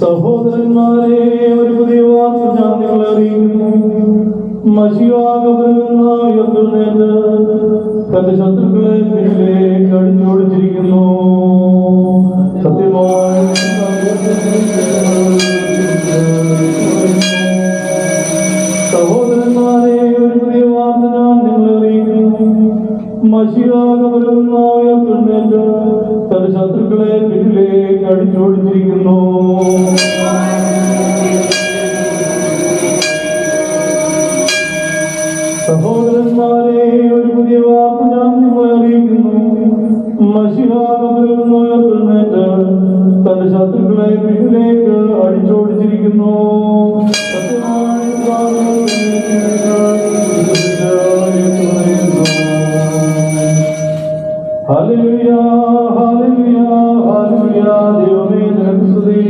സഹോദരന്മാരെ, ഒരു പുതിയ വാർത്ത ഞാൻ നിങ്ങളെ അറിയിക്കുന്നു. മശിഹാകെഴുന്നേറ്റ് തന്റെ ശത്രുക്കളെ പിന്നിലേക്ക് അടിച്ചോടിച്ചിരിക്കുന്നു. സത്യമായി സഹോദരന്മാരെ, ഒരു പുതിയ വാർത്ത ഞാൻ നിങ്ങളെ അറിയിക്കുന്നു. മശിഹാകെഴുന്നേറ്റ് തന്റെ ശത്രുക്കളെ പിന്നിലേക്ക് അടിച്ചോടിച്ചിരിക്കുന്നു. സഹോദരന്മാരെ, ഒരു പുതിയ വാർത്ത ഞാൻ നിങ്ങളെ അറിയിക്കുന്നു. മശിഹാകെഴുന്നേറ്റ് തന്റെ ശത്രുക്കളെ പിന്നിലേക്ക് അടിച്ചോടിച്ചിരിക്കുന്നു. Hallelujah, hallelujah, hallelujah. ദൈവമേ നിനക്ക് സ്തുതി.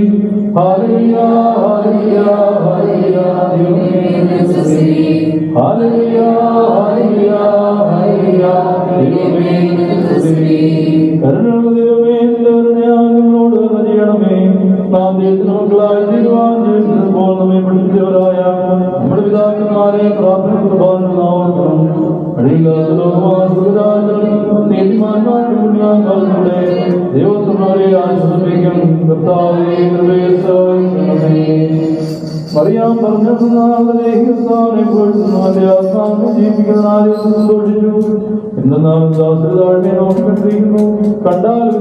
Hallelujah, hallelujah, hallelujah. ദൈവമേ നിനക്ക് സ്തുതി. Hallelujah, hallelujah, hallelujah. ദൈവമേ നിനക്ക് സ്തുതി. കരുണയുള്ള ദൈവമേ, നിന്റെ കരുണയാൽ ഞങ്ങളോട് കരുണ ചെയ്യണമേ. നാം ദൈവത്തിന്റെ മക്കളായി തീരുവാൻ ജീവിച്ചപ്പോൾ നമ്മെ പഠിപ്പിച്ചവരായ നമ്മുടെ പിതാക്കന്മാരെ പ്രാർത്ഥന കുർബാന നാമം അടിയില്ലാത്ത നീതിമാന്മാരുടെ പുണ്യാത്മാക്കളുടെ ദൈവത്തിനോടെ ആശ്വസിപ്പിക്കും. കർത്താവേ, കൃപയെ സഹായിക്കണമേ. മറിയാം പറഞ്ഞവനെ എന്റെ ആത്മാവിനെ ജീവിക്കുന്നതിനായി സന്തോഷിച്ചു. എന്നാൽ ദാസരുടെ താഴ്മയെ നോക്കി കണ്ടിരിക്കുന്നു. കണ്ടാലും